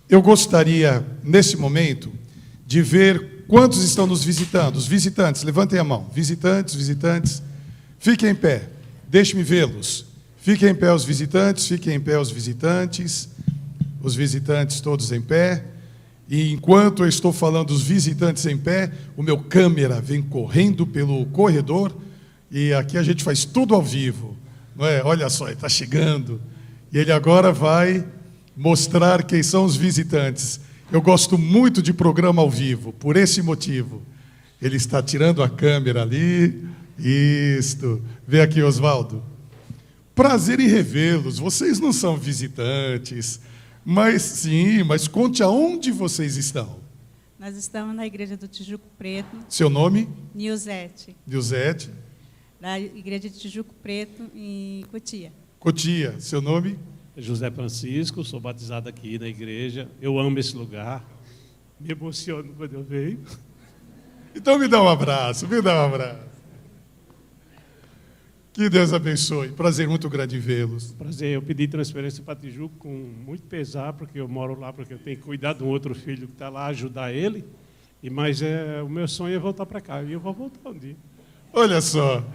Eu gostaria, nesse momento, de ver quantos estão nos visitando. Os visitantes, levantem a mão. Visitantes, fiquem em pé. Deixe-me vê-los. Fiquem em pé os visitantes, fiquem em pé os visitantes. Os visitantes todos em pé. E enquanto eu estou falando dos visitantes em pé, o meu câmera vem correndo pelo corredor. E aqui a gente faz tudo ao vivo. Não é? Olha só, ele está chegando. E ele agora vai mostrar quem são os visitantes. Eu gosto muito de programa ao vivo, por esse motivo. Ele está tirando a câmera ali. Isto. Vem aqui, Oswaldo. Prazer em revê-los. Vocês não são visitantes, mas sim, mas conte aonde vocês estão. Nós estamos na Igreja do Tijuco Preto. Seu nome? Nilzete. Nilzete. Da Igreja de Tijuco Preto, em Cotia. Cotia. Seu nome? José Francisco, sou batizado aqui na igreja. Eu amo esse lugar. Me emociono quando eu venho. Então me dá um abraço, me dá um abraço. Que Deus abençoe. Prazer muito grande em vê-los. Prazer, eu pedi transferência para Tijuco com muito pesar, porque eu moro lá, porque eu tenho que cuidar de um outro filho que está lá, ajudar ele. Mas o meu sonho é voltar para cá, e eu vou voltar um dia. Olha só,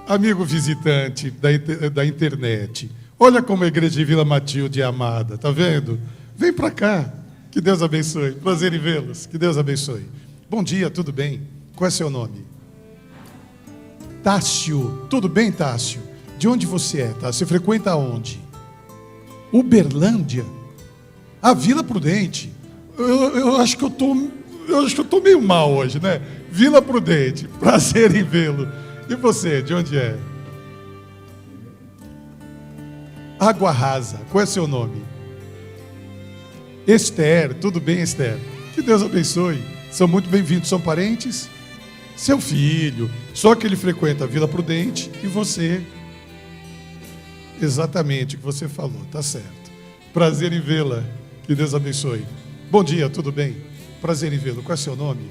amigo visitante da internet, olha como a igreja de Vila Matilde é amada, está vendo? Vem para cá, que Deus abençoe. Prazer em vê-los, que Deus abençoe. Bom dia, tudo bem? Qual é seu nome? Tássio. Tudo bem, Tássio? De onde você é, Tássio? Você frequenta onde? Uberlândia? A Vila Prudente. Eu acho que eu estou meio mal hoje, né? Vila Prudente. Prazer em vê-lo. E você, de onde é? Água Rasa. Qual é seu nome? Esther. Tudo bem, Esther? Que Deus abençoe. São muito bem-vindos. São parentes? Seu filho, só que ele frequenta a Vila Prudente e você, exatamente o que você falou, tá certo. Prazer em vê-la, que Deus abençoe. Bom dia, tudo bem? Prazer em vê-lo. Qual é seu nome?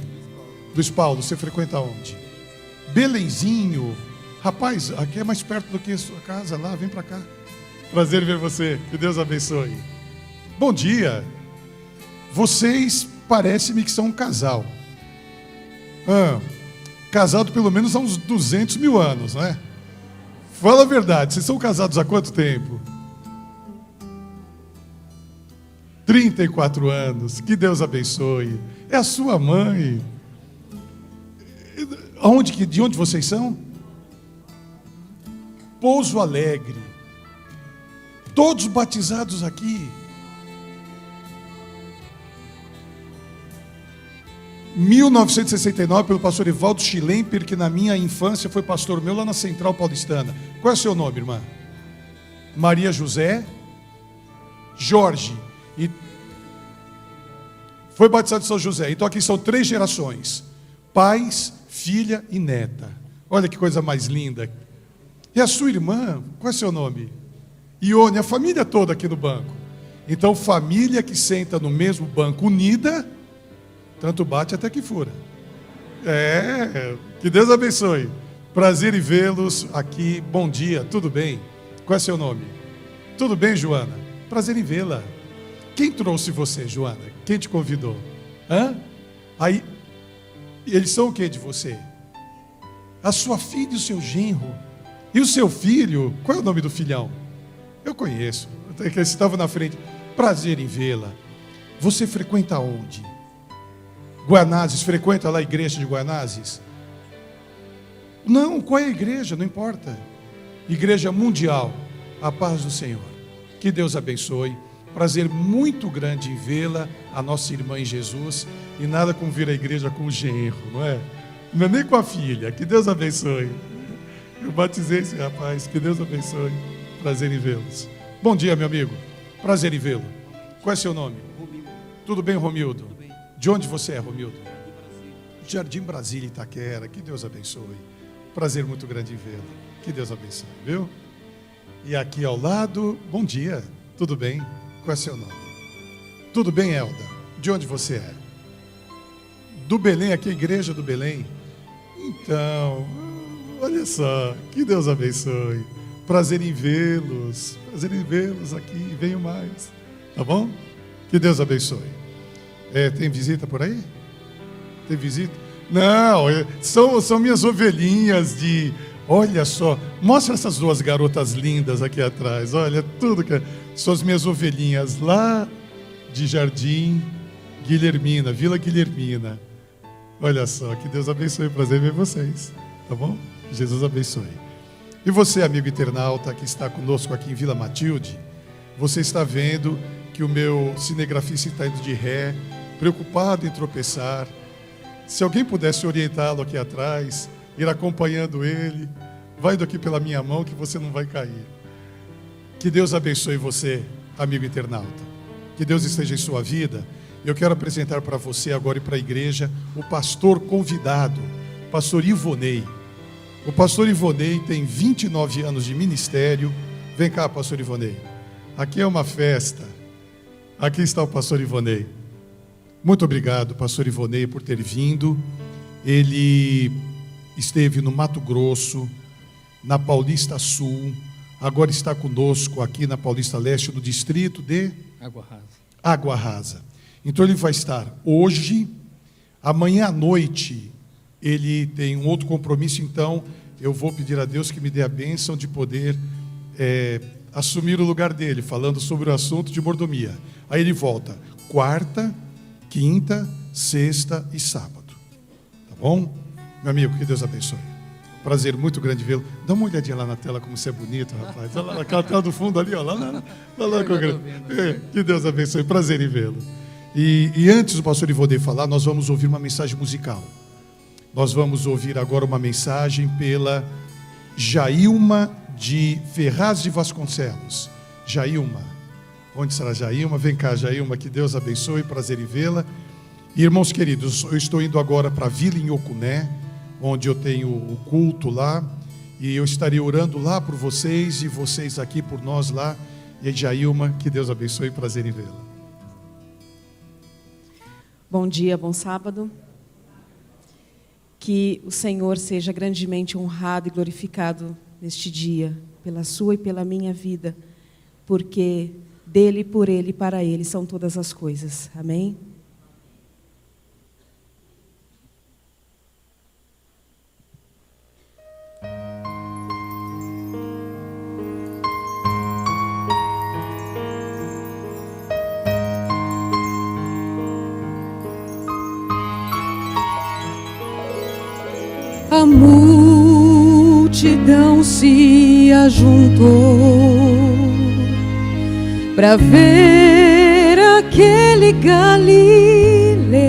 Luiz Paulo, você frequenta onde? Belenzinho. Rapaz, aqui é mais perto do que a sua casa, lá, vem para cá. Prazer em ver você, que Deus abençoe. Bom dia. Vocês parecem-me que são um casal. Casado pelo menos há uns 200 mil anos, não é? Fala a verdade, vocês são casados há quanto tempo? 34 anos, que Deus abençoe. É a sua mãe. De onde vocês são? Pouso Alegre. Todos batizados aqui. 1969, pelo pastor Evaldo Schlemper, que na minha infância foi pastor meu lá na Central Paulistana. Qual é o seu nome, irmã? Maria José Jorge. E foi batizado em São José. Então aqui são 3 gerações: pais, filha e neta. Olha que coisa mais linda. E a sua irmã, qual é o seu nome? Ione, a família toda aqui no banco. Então família que senta no mesmo banco unida, tanto bate até que fura. Que Deus abençoe. Prazer em vê-los aqui. Bom dia, tudo bem? Qual é seu nome? Tudo bem, Joana? Prazer em vê-la. Quem trouxe você, Joana? Quem te convidou? Aí, eles são o que de você? A sua filha e o seu genro. E o seu filho, qual é o nome do filhão? Eu conheço, ele estava na frente. Prazer em vê-la. Você frequenta onde? Guanazes, frequenta lá a igreja de Guanazes? Não, qual é a igreja? Não importa. Igreja Mundial, a paz do Senhor. Que Deus abençoe. Prazer muito grande em vê-la, a nossa irmã em Jesus. E nada como vir à igreja com o genro, não é? Não é nem com a filha. Que Deus abençoe. Eu batizei esse rapaz. Que Deus abençoe. Prazer em vê-los. Bom dia, meu amigo. Prazer em vê-lo. Qual é seu nome? Romildo. Tudo bem, Romildo? Tudo bem. De onde você é, Romildo? Jardim Brasília. Jardim Brasília, Itaquera. Que Deus abençoe. Prazer muito grande em vê-lo. Que Deus abençoe, viu? E aqui ao lado, bom dia. Tudo bem? Qual é seu nome? Tudo bem, Elda? De onde você é? Do Belém, aqui a igreja do Belém. Então, olha só, que Deus abençoe. Prazer em vê-los aqui, venham mais, tá bom? Que Deus abençoe. Tem visita por aí? Tem visita? Não, são minhas ovelhinhas de... Olha só, mostra essas duas garotas lindas aqui atrás. Olha, tudo que... São as minhas ovelhinhas lá de Jardim Guilhermina, Vila Guilhermina. Olha só, que Deus abençoe, prazer ver vocês, tá bom? Jesus abençoe. E você, amigo internauta, que está conosco aqui em Vila Matilde, você está vendo que o meu cinegrafista está indo de ré, preocupado em tropeçar. Se alguém pudesse orientá-lo aqui atrás, ir acompanhando ele, vai indo aqui pela minha mão que você não vai cair. Que Deus abençoe você, amigo internauta. Que Deus esteja em sua vida. Eu quero apresentar para você agora e para a igreja o pastor convidado, pastor Ivonei. O pastor Ivonei tem 29 anos de ministério. Vem cá, pastor Ivonei. Aqui é uma festa. Aqui está o pastor Ivonei. Muito obrigado, pastor Ivonei, por ter vindo. Ele esteve no Mato Grosso, na Paulista Sul, agora está conosco aqui na Paulista Leste, no distrito de Água Rasa. Então ele vai estar hoje, amanhã à noite, ele tem um outro compromisso, então eu vou pedir a Deus que me dê a bênção de poder assumir o lugar dele, falando sobre o assunto de mordomia. Aí ele volta quarta, quinta, sexta e sábado. Tá bom? Meu amigo, que Deus abençoe. Prazer muito grande vê-lo. Dá uma olhadinha lá na tela, como você é bonito, rapaz. Olha lá, naquela tela do fundo ali, ó. Lá, que Deus abençoe. Prazer em vê-lo. E antes do pastor Ivonei falar, nós vamos ouvir uma mensagem musical. Nós vamos ouvir agora uma mensagem pela Jailma de Ferraz de Vasconcelos. Jailma. Onde será Jailma? Vem cá, Jailma, que Deus abençoe. Prazer em vê-la. Irmãos queridos, eu estou indo agora para a Vila Inhocuné, onde eu tenho o culto lá, e eu estarei orando lá por vocês, e vocês aqui por nós lá. E aí, Jailma, que Deus abençoe, prazer em vê-la. Bom dia, bom sábado. Que o Senhor seja grandemente honrado e glorificado neste dia, pela sua e pela minha vida, porque dele, por ele e para ele são todas as coisas. Amém? A multidão se ajuntou para ver aquele Galileu,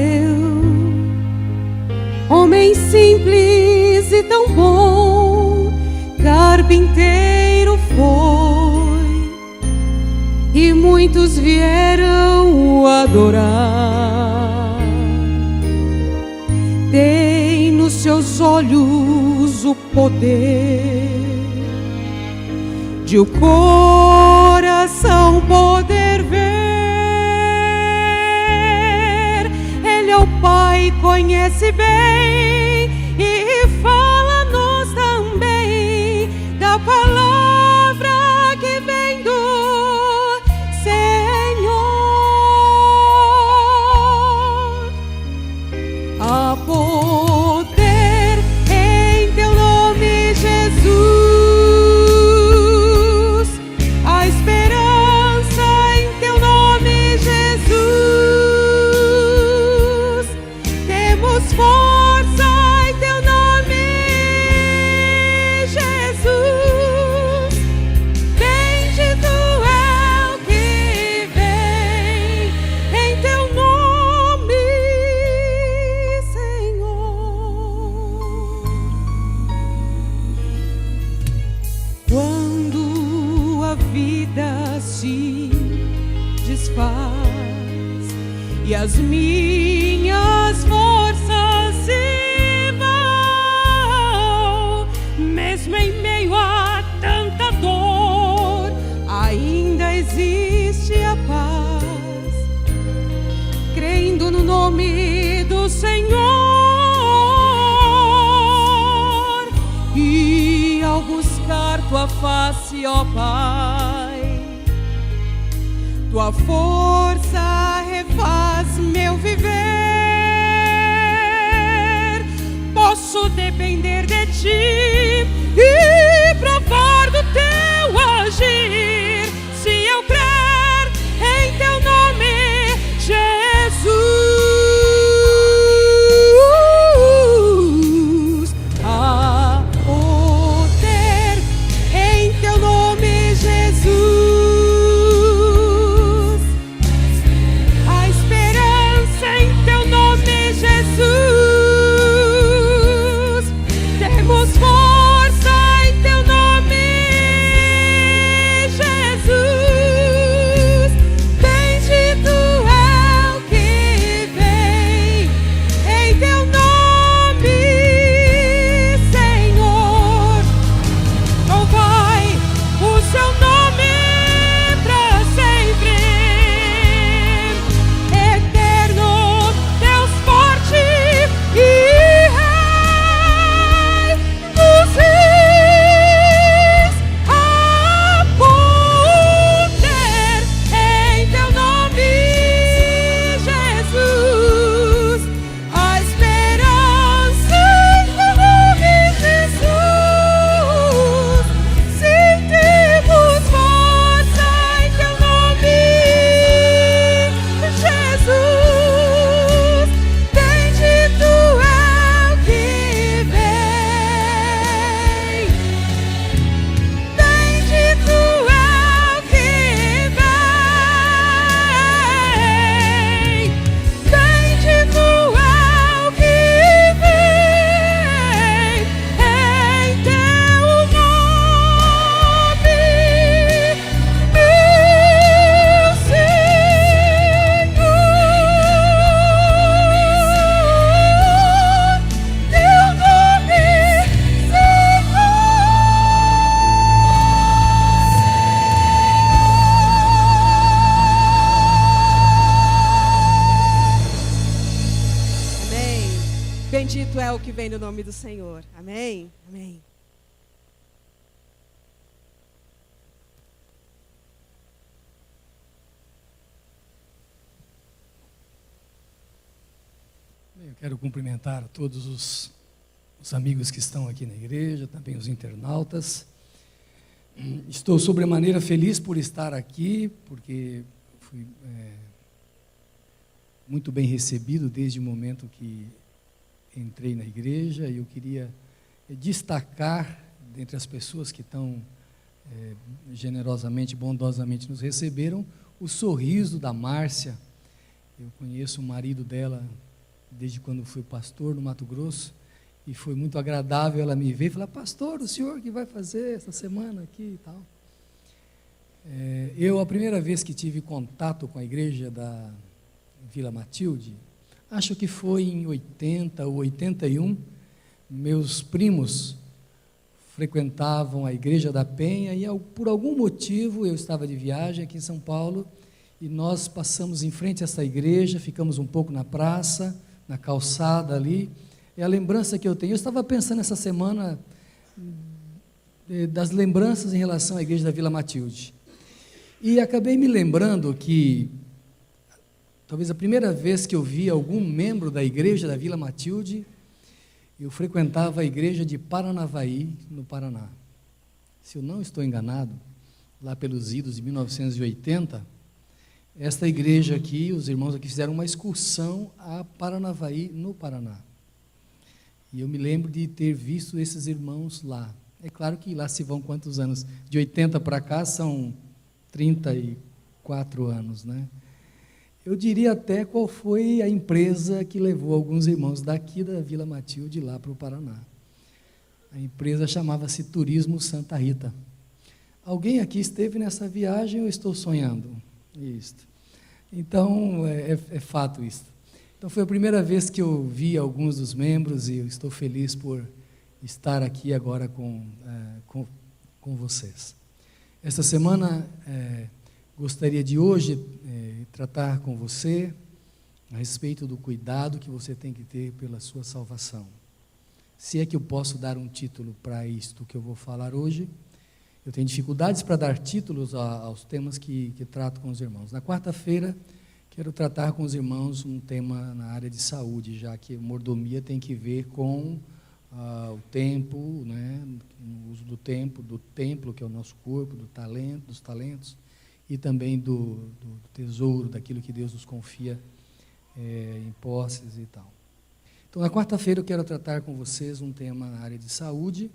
homem simples e tão bom, carpinteiro foi, e muitos vieram o adorar. Tem nos seus olhos o poder de o coração poder ver. Ele é o Pai, conhece bem e fala-nos também da palavra que vem do Senhor. A poder em teu nome, Jesus. A esperança em teu nome, Jesus. Temos força em teu nome, Jesus. Bendito é o que vem em teu nome, Senhor. Quando a vida se desfaz e as minhas forças se vão, mesmo em meio a tanta dor, ainda existe a paz, crendo no nome do Senhor. E ao buscar tua face, ó Pai, tua força bendito é o que vem no nome do Senhor. Amém? Amém. Eu quero cumprimentar a todos os amigos que estão aqui na igreja, também os internautas. Estou sobremaneira feliz por estar aqui, porque fui muito bem recebido desde o momento que entrei na igreja, e eu queria destacar, dentre as pessoas que tão generosamente, bondosamente nos receberam, o sorriso da Márcia. Eu conheço o marido dela desde quando fui pastor no Mato Grosso, e foi muito agradável ela me ver e falar: pastor, o senhor que vai fazer essa semana aqui e tal. A primeira vez que tive contato com a igreja da Vila Matilde, acho que foi em 80 ou 81, meus primos frequentavam a igreja da Penha, e por algum motivo eu estava de viagem aqui em São Paulo, e nós passamos em frente a essa igreja, ficamos um pouco na praça, na calçada ali. É a lembrança que eu tenho. Eu estava pensando essa semana das lembranças em relação à igreja da Vila Matilde, e acabei me lembrando que talvez a primeira vez que eu vi algum membro da igreja da Vila Matilde, eu frequentava a igreja de Paranavaí, no Paraná. Se eu não estou enganado, lá pelos idos de 1980, esta igreja aqui, os irmãos aqui fizeram uma excursão a Paranavaí, no Paraná. E eu me lembro de ter visto esses irmãos lá. É claro que lá se vão quantos anos? De 80 para cá são 34 anos, né? Eu diria até qual foi a empresa que levou alguns irmãos daqui da Vila Matilde lá para o Paraná. A empresa chamava-se Turismo Santa Rita. Alguém aqui esteve nessa viagem ou estou sonhando? Isso. Então, é fato isso. Então, foi a primeira vez que eu vi alguns dos membros, e eu estou feliz por estar aqui agora com vocês. Esta semana, gostaria de hoje tratar com você a respeito do cuidado que você tem que ter pela sua salvação. Se é que eu posso dar um título para isto que eu vou falar hoje. Eu tenho dificuldades para dar títulos aos temas que trato com os irmãos. Na quarta-feira, quero tratar com os irmãos um tema na área de saúde, já que mordomia tem que ver com o tempo, né, o uso do templo, que é o nosso corpo, dos talentos, e também do tesouro, daquilo que Deus nos confia em posses e tal. Então, na quarta-feira, eu quero tratar com vocês um tema na área de saúde,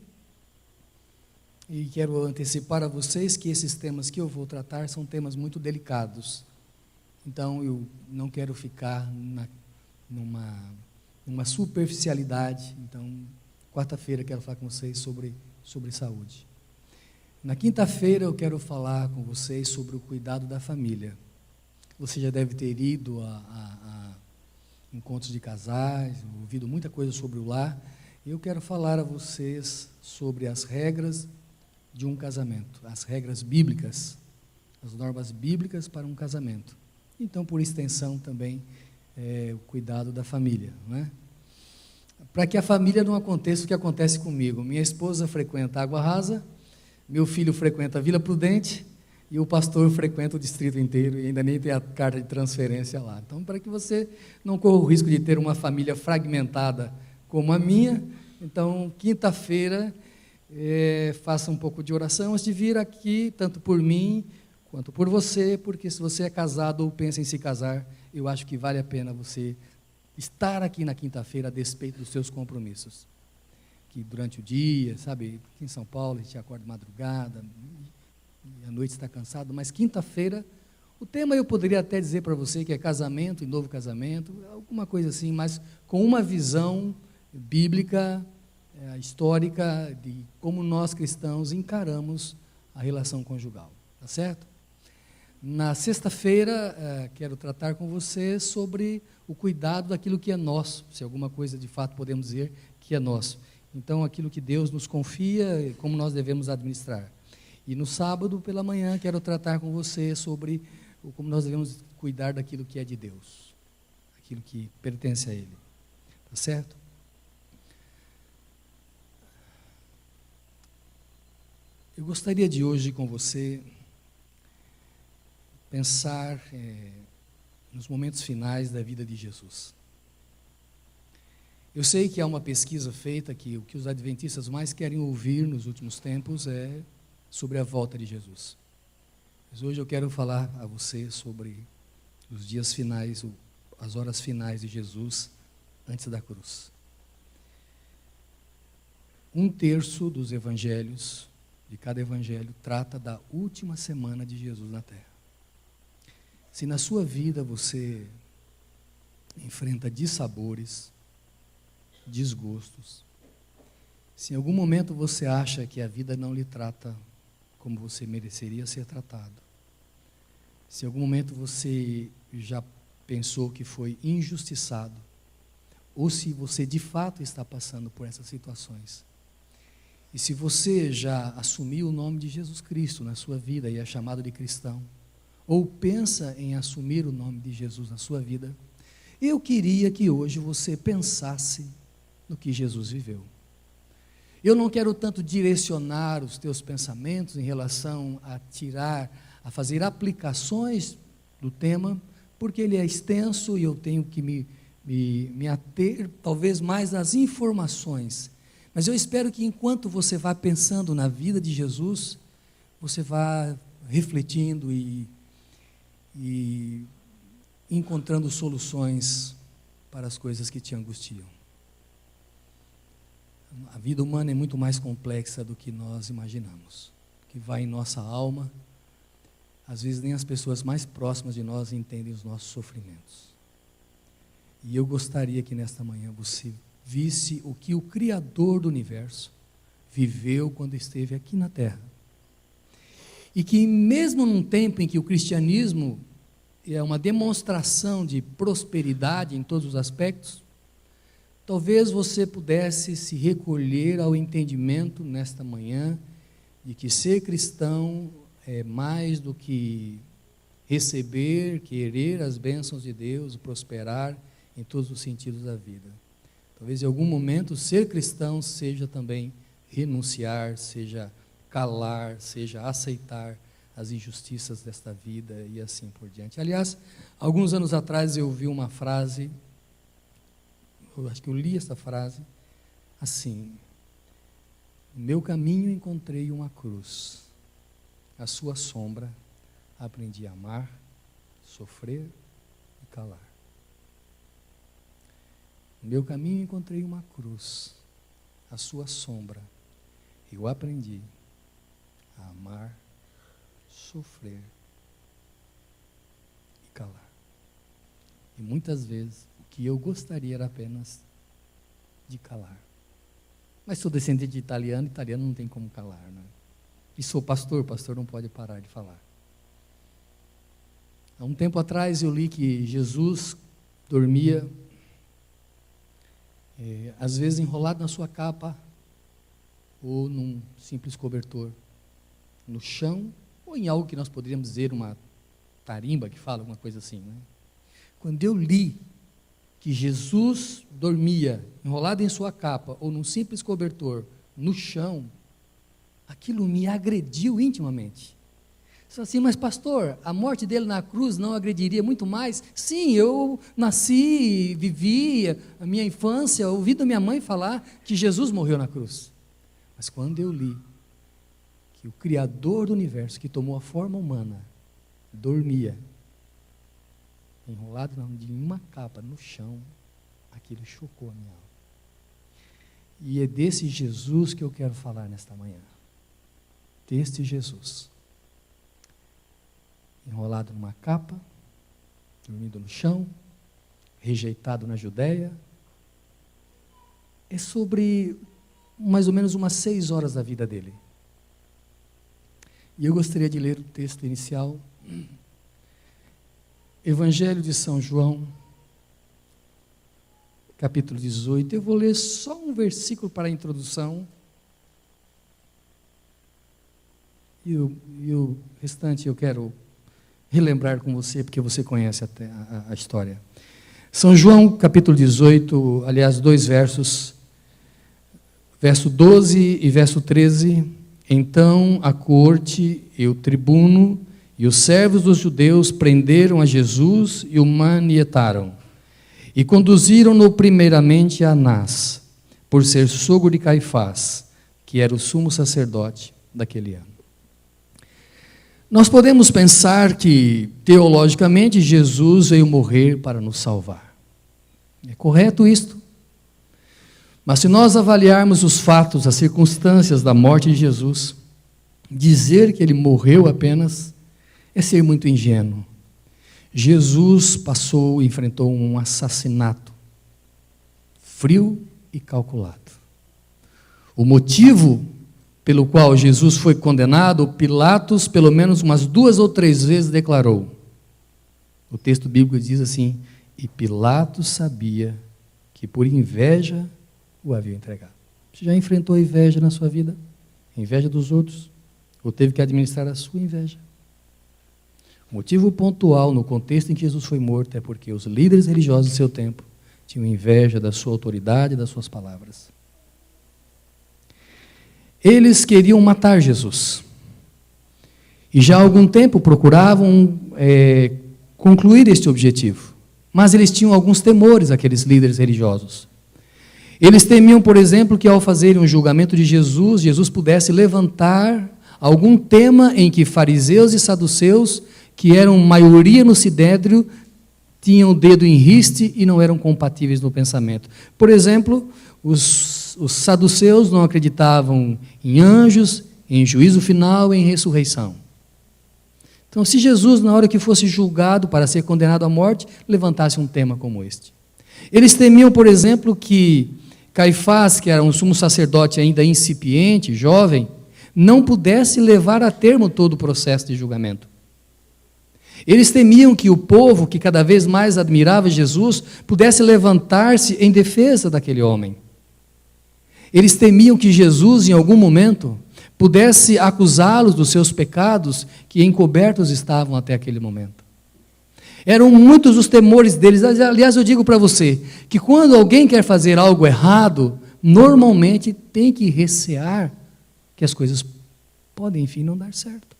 e quero antecipar a vocês que esses temas que eu vou tratar são temas muito delicados. Então, eu não quero ficar numa superficialidade. Então, quarta-feira, quero falar com vocês sobre saúde. Na quinta-feira, eu quero falar com vocês sobre o cuidado da família. Você já deve ter ido a encontros de casais, ouvido muita coisa sobre o lar. Eu quero falar a vocês sobre as regras de um casamento, as regras bíblicas, as normas bíblicas para um casamento. Então, por extensão, também o cuidado da família, não é? Para que a família não aconteça o que acontece comigo. Minha esposa frequenta Água Rasa, meu filho frequenta Vila Prudente, e o pastor frequenta o distrito inteiro, e ainda nem tem a carta de transferência lá. Então, para que você não corra o risco de ter uma família fragmentada como a minha, então, quinta-feira, faça um pouco de oração antes de vir aqui, tanto por mim quanto por você, porque se você é casado ou pensa em se casar, eu acho que vale a pena você estar aqui na quinta-feira a despeito dos seus compromissos. Que durante o dia, sabe, aqui em São Paulo a gente acorda de madrugada, e à noite está cansado, mas quinta-feira, o tema eu poderia até dizer para você que é casamento e novo casamento, alguma coisa assim, mas com uma visão bíblica, histórica, de como nós cristãos encaramos a relação conjugal, tá certo? Na sexta-feira, quero tratar com você sobre o cuidado daquilo que é nosso, se alguma coisa de fato podemos dizer que é nosso. Então, aquilo que Deus nos confia, como nós devemos administrar. E no sábado, pela manhã, quero tratar com você sobre como nós devemos cuidar daquilo que é de Deus, aquilo que pertence a Ele, tá certo? Eu gostaria de hoje com você pensar nos momentos finais da vida de Jesus. Eu sei que há uma pesquisa feita que o que os adventistas mais querem ouvir nos últimos tempos é sobre a volta de Jesus. Mas hoje eu quero falar a você sobre os dias finais, as horas finais de Jesus antes da cruz. 1/3 dos evangelhos, de cada evangelho, trata da última semana de Jesus na terra. Se na sua vida você enfrenta dissabores, desgostos, se em algum momento você acha que a vida não lhe trata como você mereceria ser tratado, se em algum momento você já pensou que foi injustiçado, ou se você de fato está passando por essas situações, e se você já assumiu o nome de Jesus Cristo na sua vida e é chamado de cristão, ou pensa em assumir o nome de Jesus na sua vida, eu queria que hoje você pensasse no que Jesus viveu. Eu não quero tanto direcionar os teus pensamentos em relação a fazer aplicações do tema, porque ele é extenso e eu tenho que me ater talvez mais às informações. Mas eu espero que enquanto você vá pensando na vida de Jesus, você vá refletindo e encontrando soluções para as coisas que te angustiam. A vida humana é muito mais complexa do que nós imaginamos, que vai em nossa alma. Às vezes nem as pessoas mais próximas de nós entendem os nossos sofrimentos. E eu gostaria que nesta manhã você visse o que o Criador do universo viveu quando esteve aqui na terra. E que mesmo num tempo em que o cristianismo é uma demonstração de prosperidade em todos os aspectos, talvez você pudesse se recolher ao entendimento nesta manhã de que ser cristão é mais do que receber, querer as bênçãos de Deus, prosperar em todos os sentidos da vida. Talvez em algum momento ser cristão seja também renunciar, seja calar, seja aceitar as injustiças desta vida e assim por diante. Aliás, alguns anos atrás eu ouvi uma frase, eu acho que eu li essa frase assim: no meu caminho encontrei uma cruz, à sua sombra aprendi a amar, sofrer e calar. No meu caminho encontrei uma cruz, à sua sombra eu aprendi a amar, sofrer e calar. E muitas vezes o que eu gostaria era apenas de calar. Mas sou descendente de italiano não tem como calar, né? E sou pastor não pode parar de falar. Há um tempo atrás eu li que Jesus dormia, às vezes enrolado na sua capa, ou num simples cobertor, no chão, ou em algo que nós poderíamos dizer uma tarimba, que fala alguma coisa assim, né? Quando eu li que Jesus dormia enrolado em sua capa, ou num simples cobertor, no chão, aquilo me agrediu intimamente. Você assim, mas pastor, a morte dele na cruz não agrediria muito mais? Sim, eu nasci, vivi a minha infância, ouvi da minha mãe falar que Jesus morreu na cruz. Mas quando eu li que o Criador do universo, que tomou a forma humana, dormia, enrolado de uma capa no chão, aquilo chocou a minha alma. E é desse Jesus que eu quero falar nesta manhã. Deste Jesus. Enrolado numa capa, dormindo no chão, rejeitado na Judéia. É sobre mais ou menos umas 6 horas da vida dele. E eu gostaria de ler o texto inicial. Evangelho de São João, capítulo 18. Eu vou ler só um versículo para a introdução. E o restante eu quero relembrar com você, porque você conhece até a história. São João, capítulo 18, aliás, 2 versos, verso 12 e verso 13, Então a corte e o tribuno e os servos dos judeus prenderam a Jesus e o manietaram. E conduziram-no primeiramente a Anás, por ser sogro de Caifás, que era o sumo sacerdote daquele ano. Nós podemos pensar que, teologicamente, Jesus veio morrer para nos salvar. É correto isto? Mas se nós avaliarmos os fatos, as circunstâncias da morte de Jesus, dizer que ele morreu apenas é ser muito ingênuo. Jesus enfrentou um assassinato frio e calculado. O motivo pelo qual Jesus foi condenado, Pilatos, pelo menos umas 2 ou 3 vezes declarou. O texto bíblico diz assim: e Pilatos sabia que por inveja o havia entregado. Você já enfrentou inveja na sua vida? Inveja dos outros? Ou teve que administrar a sua inveja? O motivo pontual no contexto em que Jesus foi morto é porque os líderes religiosos do seu tempo tinham inveja da sua autoridade e das suas palavras. Eles queriam matar Jesus. E já há algum tempo procuravam concluir este objetivo. Mas eles tinham alguns temores, aqueles líderes religiosos. Eles temiam, por exemplo, que ao fazerem um julgamento de Jesus, Jesus pudesse levantar algum tema em que fariseus e saduceus, que eram maioria no Sidédrio, tinham o dedo em riste e não eram compatíveis no pensamento. Por exemplo, os saduceus não acreditavam em anjos, em juízo final e em ressurreição. Então, se Jesus, na hora que fosse julgado para ser condenado à morte, levantasse um tema como este. Eles temiam, por exemplo, que Caifás, que era um sumo sacerdote ainda incipiente, jovem, não pudesse levar a termo todo o processo de julgamento. Eles temiam que o povo, que cada vez mais admirava Jesus, pudesse levantar-se em defesa daquele homem. Eles temiam que Jesus, em algum momento, pudesse acusá-los dos seus pecados, que encobertos estavam até aquele momento. Eram muitos os temores deles. Aliás, eu digo para você, que quando alguém quer fazer algo errado, normalmente tem que recear que as coisas podem, enfim, não dar certo.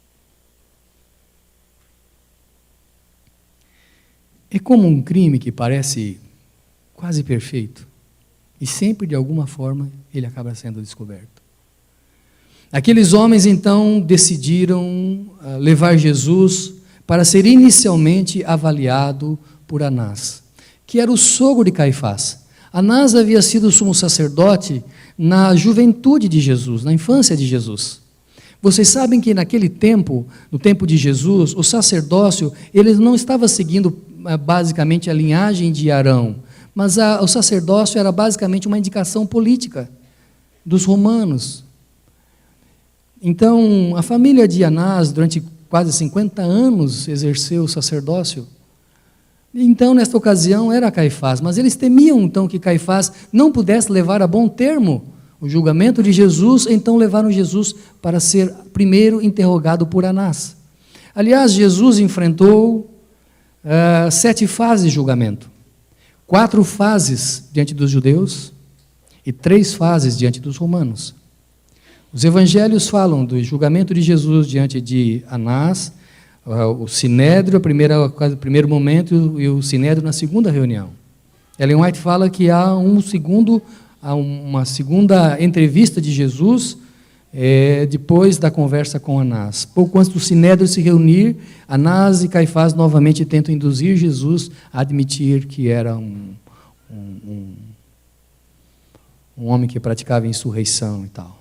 É como um crime que parece quase perfeito, e sempre, de alguma forma, ele acaba sendo descoberto. Aqueles homens, então, decidiram levar Jesus para ser inicialmente avaliado por Anás, que era o sogro de Caifás. Anás havia sido sumo sacerdote na juventude de Jesus, na infância de Jesus. Vocês sabem que naquele tempo, no tempo de Jesus, o sacerdócio, ele não estava seguindo basicamente a linhagem de Arão, mas o sacerdócio era basicamente uma indicação política dos romanos. Então, a família de Anás, durante quase 50 anos, exerceu o sacerdócio. Então, nesta ocasião, era Caifás, mas eles temiam, então, que Caifás não pudesse levar a bom termo o julgamento de Jesus, então levaram Jesus para ser primeiro interrogado por Anás. Aliás, Jesus enfrentou 7 fases de julgamento. 4 fases diante dos judeus e 3 fases diante dos romanos. Os evangelhos falam do julgamento de Jesus diante de Anás, o sinédrio, no primeiro momento, e o sinédrio na segunda reunião. Ellen White fala que há uma segunda entrevista de Jesus depois da conversa com Anás. Pouco antes do sinédrio se reunir, Anás e Caifás novamente tentam induzir Jesus a admitir que era um homem que praticava insurreição e tal.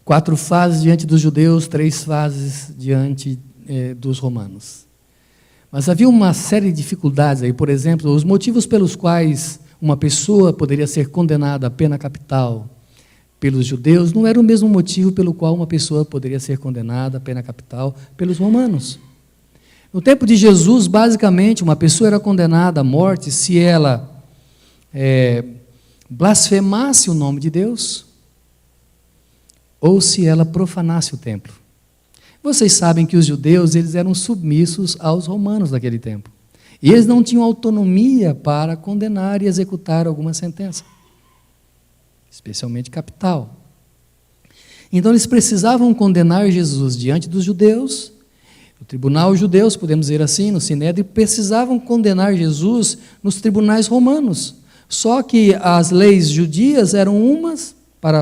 4 fases diante dos judeus, 3 fases diante dos romanos. Mas havia uma série de dificuldades aí. Por exemplo, os motivos pelos quais uma pessoa poderia ser condenada à pena capital pelos judeus não era o mesmo motivo pelo qual uma pessoa poderia ser condenada à pena capital pelos romanos. No tempo de Jesus, basicamente, uma pessoa era condenada à morte se ela blasfemasse o nome de Deus ou se ela profanasse o templo. Vocês sabem que os judeus eles eram submissos aos romanos naquele tempo. E eles não tinham autonomia para condenar e executar alguma sentença, especialmente capital. Então eles precisavam condenar Jesus diante dos judeus, no tribunal judeus, podemos dizer assim, no Sinédrio, precisavam condenar Jesus nos tribunais romanos. Só que as leis judias eram umas para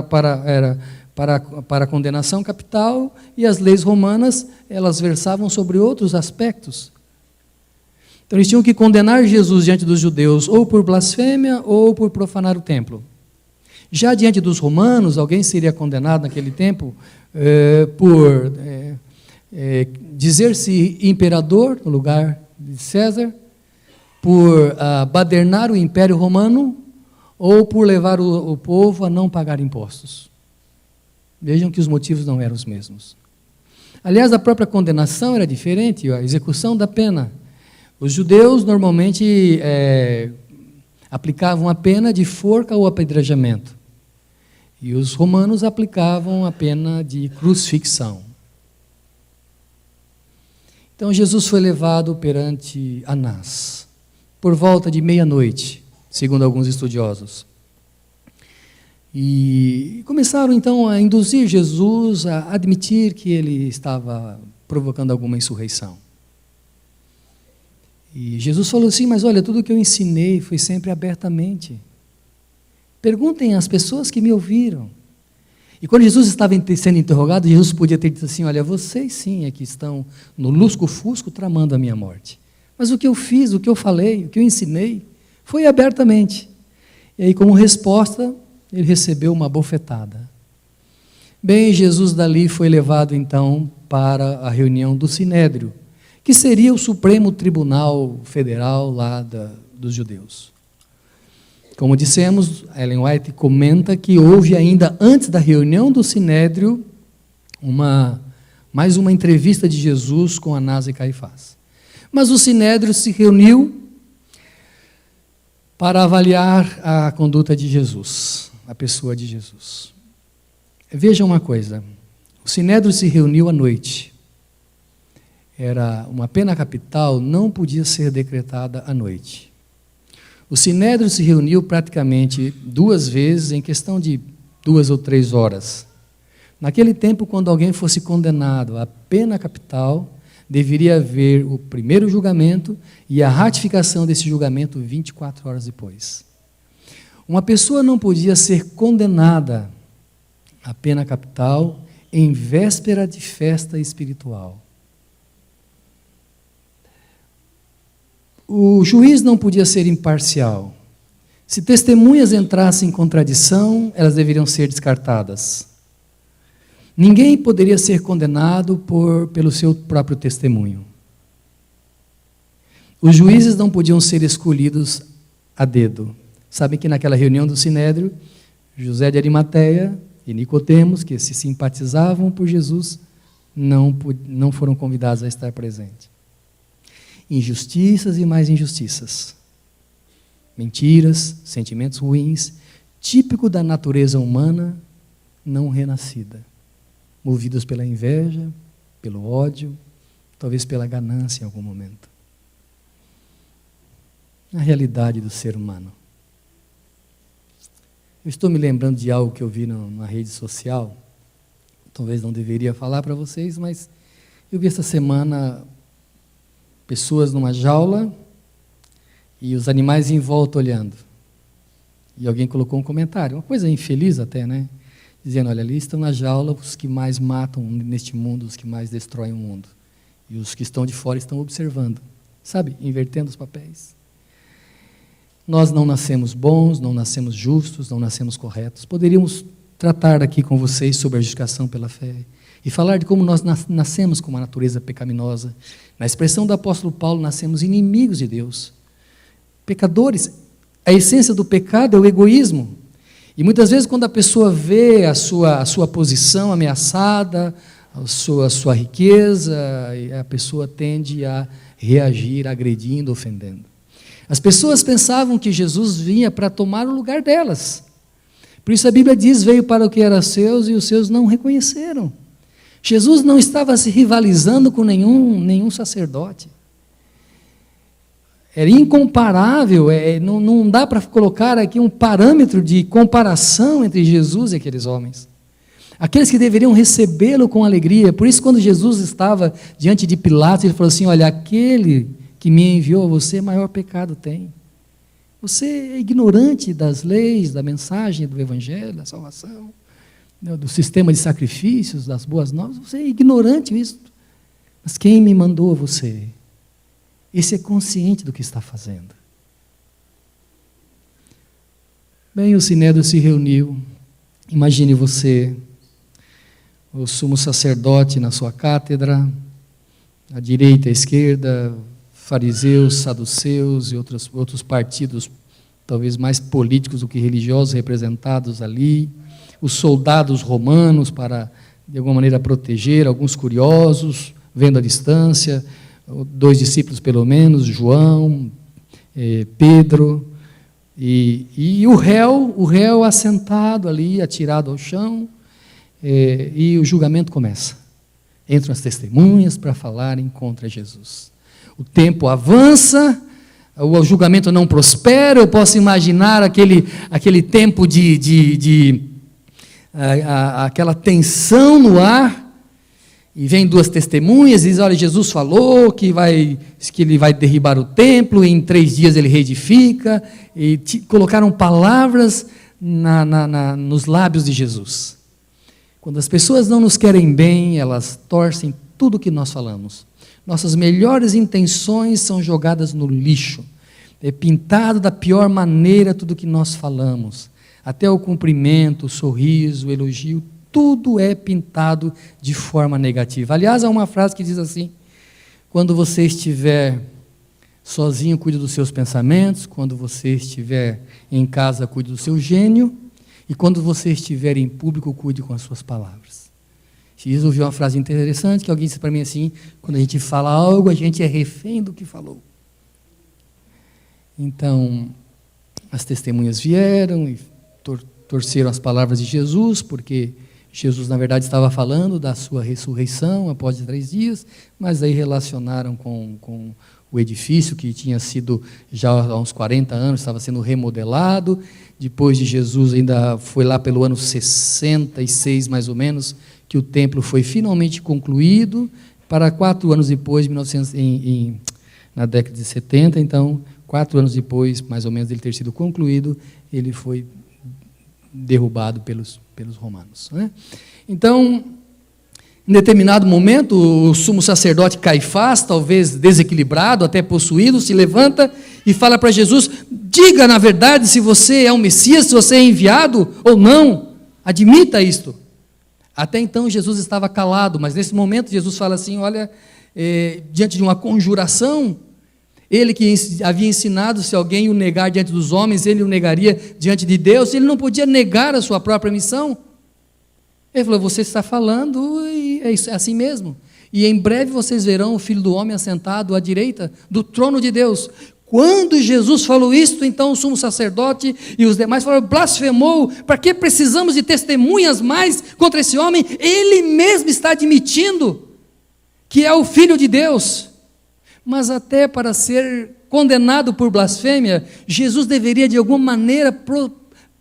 a condenação capital, e as leis romanas, elas versavam sobre outros aspectos. Então eles tinham que condenar Jesus diante dos judeus, ou por blasfêmia, ou por profanar o templo. Já diante dos romanos, alguém seria condenado naquele tempo por dizer-se imperador no lugar de César, por badernar o Império Romano, ou por levar o povo a não pagar impostos. Vejam que os motivos não eram os mesmos. Aliás, a própria condenação era diferente, a execução da pena. Os judeus normalmente aplicavam a pena de forca ou apedrejamento. E os romanos aplicavam a pena de crucifixão. Então Jesus foi levado perante Anás, por volta de meia-noite, segundo alguns estudiosos. E começaram então a induzir Jesus a admitir que ele estava provocando alguma insurreição. E Jesus falou assim: mas olha, tudo o que eu ensinei foi sempre abertamente. Perguntem às pessoas que me ouviram. E quando Jesus estava sendo interrogado, Jesus podia ter dito assim: olha, vocês sim é que estão no lusco-fusco tramando a minha morte. Mas o que eu fiz, o que eu falei, o que eu ensinei, foi abertamente. E aí, como resposta, ele recebeu uma bofetada. Bem, Jesus dali foi levado então para a reunião do Sinédrio, que seria o Supremo Tribunal Federal lá dos judeus. Como dissemos, Ellen White comenta que houve ainda antes da reunião do Sinédrio mais uma entrevista de Jesus com Anás e Caifás. Mas o Sinédrio se reuniu para avaliar a conduta de Jesus, a pessoa de Jesus. Veja uma coisa, o Sinédrio se reuniu à noite. Era uma pena capital, não podia ser decretada à noite. O Sinédrio se reuniu praticamente 2 vezes em questão de 2 ou 3 horas. Naquele tempo, quando alguém fosse condenado à pena capital, deveria haver o primeiro julgamento e a ratificação desse julgamento 24 horas depois. Uma pessoa não podia ser condenada à pena capital em véspera de festa espiritual. O juiz não podia ser imparcial. Se testemunhas entrassem em contradição, elas deveriam ser descartadas. Ninguém poderia ser condenado pelo seu próprio testemunho. Os juízes não podiam ser escolhidos a dedo. Sabem que naquela reunião do Sinédrio, José de Arimateia e Nicodemos, que se simpatizavam por Jesus, não foram convidados a estar presentes. Injustiças e mais injustiças. Mentiras, sentimentos ruins, típico da natureza humana não renascida. Movidos pela inveja, pelo ódio, talvez pela ganância em algum momento. A realidade do ser humano. Eu estou me lembrando de algo que eu vi numa rede social, talvez não deveria falar para vocês, mas eu vi essa semana pessoas numa jaula e os animais em volta olhando. E alguém colocou um comentário, uma coisa infeliz até, né? Dizendo, olha, ali estão na jaula os que mais matam neste mundo, os que mais destroem o mundo. E os que estão de fora estão observando. Sabe, invertendo os papéis. Nós não nascemos bons, não nascemos justos, não nascemos corretos. Poderíamos tratar aqui com vocês sobre a justificação pela fé e falar de como nós nascemos com uma natureza pecaminosa. Na expressão do apóstolo Paulo, nascemos inimigos de Deus. Pecadores. A essência do pecado é o egoísmo. E muitas vezes quando a pessoa vê a sua posição ameaçada, a sua riqueza, a pessoa tende a reagir agredindo, ofendendo. As pessoas pensavam que Jesus vinha para tomar o lugar delas. Por isso a Bíblia diz, veio para o que era seus e os seus não reconheceram. Jesus não estava se rivalizando com nenhum sacerdote. Era incomparável, não dá para colocar aqui um parâmetro de comparação entre Jesus e aqueles homens. aqueles que deveriam recebê-lo com alegria. Por isso, quando Jesus estava diante de Pilatos, ele falou assim: olha, aquele que me enviou a você, maior pecado tem. Você é ignorante das leis, da mensagem do Evangelho, da salvação, do sistema de sacrifícios, das boas novas. Você é ignorante disso. Mas quem me mandou a você? Esse é consciente do que está fazendo. Bem, o Sinédrio se reuniu. Imagine você, o sumo sacerdote na sua cátedra, à direita e à esquerda, fariseus, saduceus e outros partidos, talvez mais políticos do que religiosos, representados ali, os soldados romanos para, de alguma maneira, proteger, alguns curiosos, vendo à distância, 2 discípulos pelo menos, João, Pedro, e o réu assentado ali, atirado ao chão, e o julgamento começa. Entram as testemunhas para falarem contra Jesus. O tempo avança, o julgamento não prospera. Eu posso imaginar aquele tempo aquela tensão no ar, e vem 2 testemunhas e diz: olha, Jesus falou que ele vai derribar o templo, e em 3 dias ele reedifica, e colocaram palavras nos lábios de Jesus. Quando as pessoas não nos querem bem, elas torcem tudo o que nós falamos. Nossas melhores intenções são jogadas no lixo. É pintado da pior maneira tudo o que nós falamos. Até o cumprimento, o sorriso, o elogio, tudo é pintado de forma negativa. Aliás, há uma frase que diz assim: quando você estiver sozinho, cuide dos seus pensamentos; quando você estiver em casa, cuide do seu gênio; e quando você estiver em público, cuide com as suas palavras. Eu ouvi uma frase interessante que alguém disse para mim assim: quando a gente fala algo, a gente é refém do que falou. Então, as testemunhas vieram e torceram as palavras de Jesus, porque Jesus, na verdade, estava falando da sua ressurreição após 3 dias, mas aí relacionaram com o edifício que tinha sido, já há uns 40 anos, estava sendo remodelado. Depois de Jesus, ainda foi lá pelo ano 66, mais ou menos, que o templo foi finalmente concluído, para 4 anos depois, na década de 70, então, 4 anos depois, mais ou menos, dele ter sido concluído, ele foi derrubado pelos romanos, né? Então, em determinado momento, o sumo sacerdote Caifás, talvez desequilibrado, até possuído, se levanta e fala para Jesus: diga na verdade se você é o Messias, se você é enviado ou não, admita isto. Até então Jesus estava calado, mas nesse momento Jesus fala assim: olha, diante de uma conjuração, ele que havia ensinado, se alguém o negar diante dos homens, ele o negaria diante de Deus. Ele não podia negar a sua própria missão. Ele falou: você está falando e é assim mesmo. E em breve vocês verão o Filho do Homem assentado à direita do trono de Deus. Quando Jesus falou isto, então o sumo sacerdote e os demais falaram: blasfemou, para que precisamos de testemunhas mais contra esse homem? Ele mesmo está admitindo que é o Filho de Deus. Mas até para ser condenado por blasfêmia, Jesus deveria de alguma maneira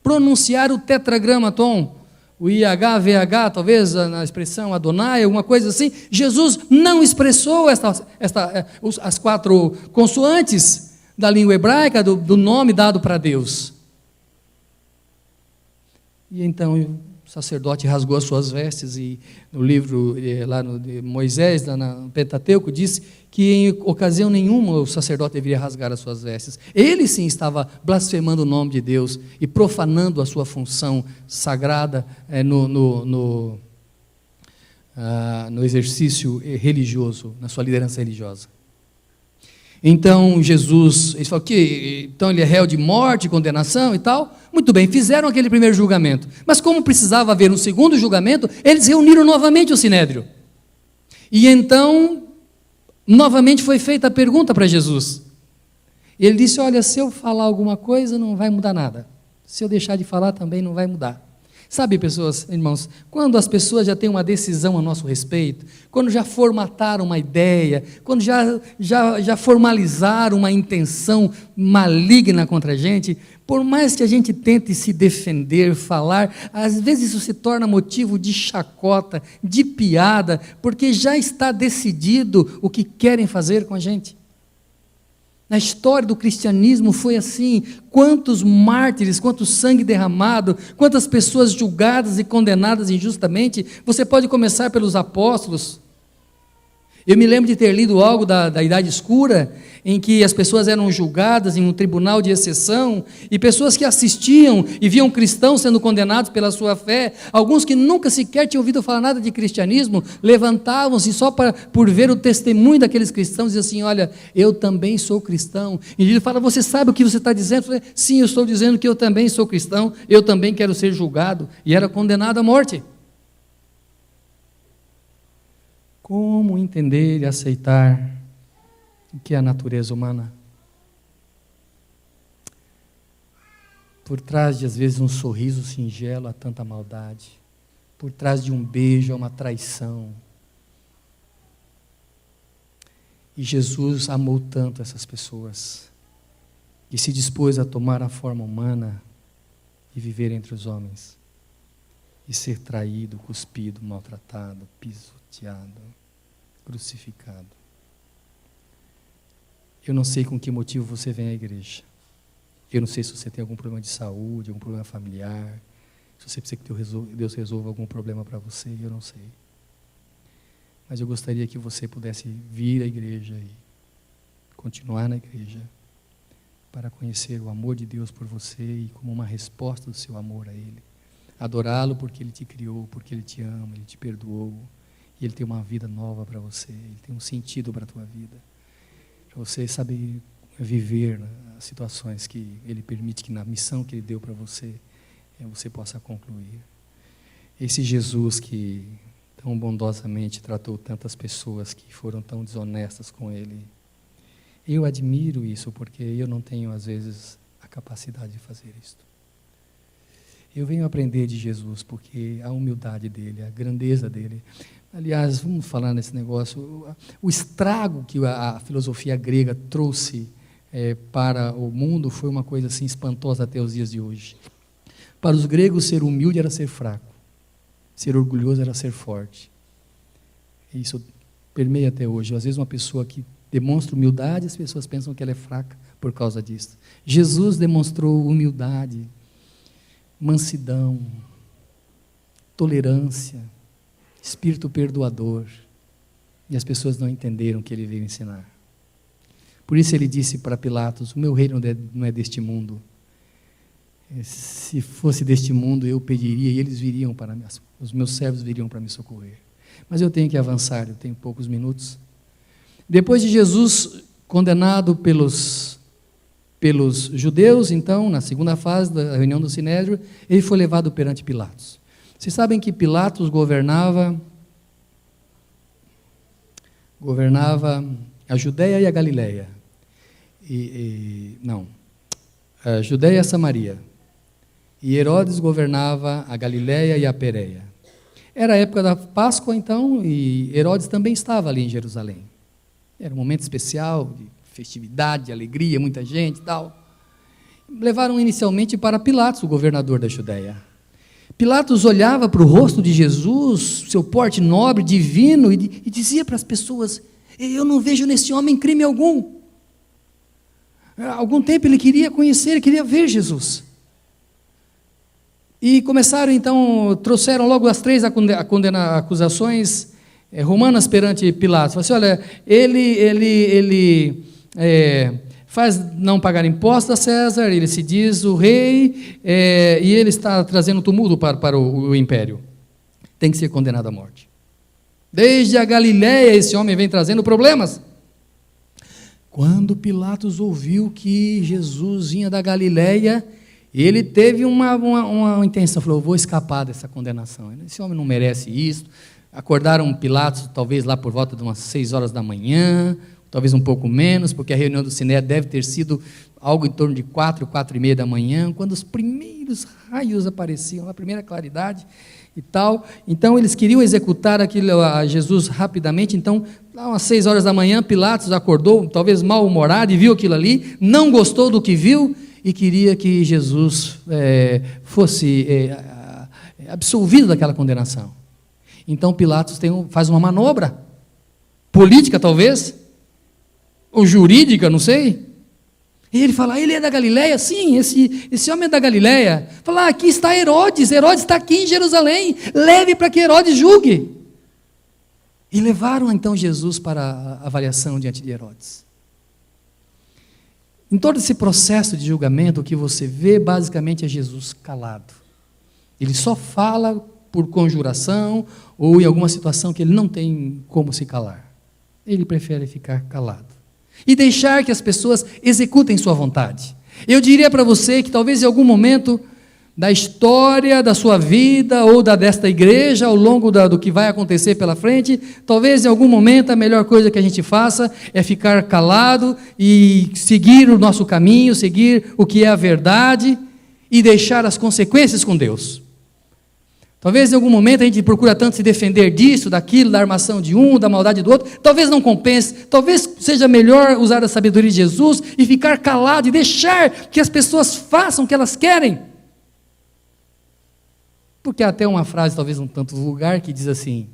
pronunciar o tetragramaton, o IHVH, talvez na expressão Adonai, alguma coisa assim. Jesus não expressou as 4 consoantes da língua hebraica, do nome dado para Deus. E então o sacerdote rasgou as suas vestes, e no livro lá de Moisés, lá no Pentateuco, diz que em ocasião nenhuma o sacerdote deveria rasgar as suas vestes. Ele sim estava blasfemando o nome de Deus e profanando a sua função sagrada no exercício religioso, na sua liderança religiosa. Então Jesus, eles falam que então ele é réu de morte, condenação e tal. Muito bem, fizeram aquele primeiro julgamento, mas como precisava haver um segundo julgamento, eles reuniram novamente o Sinédrio. E então novamente foi feita a pergunta para Jesus. Ele disse: olha, se eu falar alguma coisa não vai mudar nada, se eu deixar de falar também não vai mudar. Sabe, pessoas, irmãos, quando as pessoas já têm uma decisão a nosso respeito, quando já formataram uma ideia, quando já formalizaram uma intenção maligna contra a gente, por mais que a gente tente se defender, falar, às vezes isso se torna motivo de chacota, de piada, porque já está decidido o que querem fazer com a gente. Na história do cristianismo foi assim, quantos mártires, quanto sangue derramado, quantas pessoas julgadas e condenadas injustamente. Você pode começar pelos apóstolos. Eu me lembro de ter lido algo da Idade Escura, em que as pessoas eram julgadas em um tribunal de exceção, e pessoas que assistiam e viam cristãos sendo condenados pela sua fé, alguns que nunca sequer tinham ouvido falar nada de cristianismo, levantavam-se só por ver o testemunho daqueles cristãos, e diziam assim, olha, eu também sou cristão. E ele fala, você sabe o que você está dizendo? Eu falei, sim, eu estou dizendo que eu também sou cristão, eu também quero ser julgado, e era condenado à morte. Como entender e aceitar o que é a natureza humana? Por trás de, às vezes, um sorriso singelo há tanta maldade. Por trás de um beijo há uma traição. E Jesus amou tanto essas pessoas, e se dispôs a tomar a forma humana e viver entre os homens, e ser traído, cuspido, maltratado, pisoteado, crucificado. Eu não sei com que motivo você vem à igreja. Eu não sei se você tem algum problema de saúde, algum problema familiar, se você precisa que Deus resolva algum problema para você, eu não sei. Mas eu gostaria que você pudesse vir à igreja e continuar na igreja para conhecer o amor de Deus por você e como uma resposta do seu amor a Ele. Adorá-lo porque Ele te criou, porque Ele te ama, Ele te perdoou. E Ele tem uma vida nova para você, Ele tem um sentido para a tua vida. Para você saber viver as situações que Ele permite, que na missão que Ele deu para você, você possa concluir. Esse Jesus que tão bondosamente tratou tantas pessoas que foram tão desonestas com Ele, eu admiro isso, porque eu não tenho, às vezes, a capacidade de fazer isso. Eu venho aprender de Jesus, porque a humildade dEle, a grandeza dEle. Aliás, vamos falar nesse negócio, o estrago que a filosofia grega trouxe para o mundo foi uma coisa assim espantosa até os dias de hoje. Para os gregos, ser humilde era ser fraco, ser orgulhoso era ser forte. Isso permeia até hoje. Às vezes uma pessoa que demonstra humildade, as pessoas pensam que ela é fraca por causa disso. Jesus demonstrou humildade, mansidão, tolerância, espírito perdoador, e as pessoas não entenderam o que ele veio ensinar. Por isso ele disse para Pilatos, o meu reino não é deste mundo. Se fosse deste mundo eu pediria e eles viriam para mim, os meus servos viriam para me socorrer. Mas eu tenho que avançar, eu tenho poucos minutos. Depois de Jesus condenado pelos judeus, então, na segunda fase da reunião do Sinédrio, ele foi levado perante Pilatos. Vocês sabem que Pilatos governava a Judéia e a Galileia. A Judéia e a Samaria. E Herodes governava a Galileia e a Pérea. Era a época da Páscoa, então, e Herodes também estava ali em Jerusalém. Era um momento especial, de festividade, de alegria, muita gente e tal. Levaram inicialmente para Pilatos, o governador da Judéia. Pilatos olhava para o rosto de Jesus, seu porte nobre, divino, e dizia para as pessoas, eu não vejo nesse homem crime algum. Há algum tempo ele queria conhecer, ele queria ver Jesus. E começaram então, trouxeram logo as 3 acusações romanas perante Pilatos. Falaram assim, olha, ele faz não pagar impostos a César, ele se diz o rei, e ele está trazendo tumulto para o império. Tem que ser condenado à morte. Desde a Galileia esse homem vem trazendo problemas. Quando Pilatos ouviu que Jesus vinha da Galileia, ele teve uma intenção, falou, eu vou escapar dessa condenação. Esse homem não merece isso. Acordaram Pilatos, talvez lá por volta de umas 6 horas da manhã, talvez um pouco menos, porque a reunião do Sinédrio deve ter sido algo em torno de 4h da manhã, quando os primeiros raios apareciam, a primeira claridade e tal. Então eles queriam executar aquilo a Jesus rapidamente. Então, lá umas 6h da manhã, Pilatos acordou, talvez mal-humorado, e viu aquilo ali, não gostou do que viu e queria que Jesus fosse absolvido daquela condenação. Então Pilatos faz uma manobra política, talvez, ou jurídica, não sei. E ele fala, ele é da Galileia? Sim, esse homem é da Galileia. Fala, aqui está Herodes está aqui em Jerusalém, leve para que Herodes julgue. E levaram então Jesus para a avaliação diante de Herodes. Em todo esse processo de julgamento, o que você vê basicamente é Jesus calado. Ele só fala por conjuração ou em alguma situação que ele não tem como se calar. Ele prefere ficar calado e deixar que as pessoas executem sua vontade. Eu diria para você que talvez em algum momento da história da sua vida ou desta igreja, ao longo do que vai acontecer pela frente, talvez em algum momento a melhor coisa que a gente faça é ficar calado e seguir o nosso caminho, seguir o que é a verdade e deixar as consequências com Deus. Talvez em algum momento a gente procura tanto se defender disso, daquilo, da armação de um, da maldade do outro, talvez não compense, talvez seja melhor usar a sabedoria de Jesus e ficar calado e deixar que as pessoas façam o que elas querem. Porque há até uma frase, talvez um tanto vulgar, que diz assim,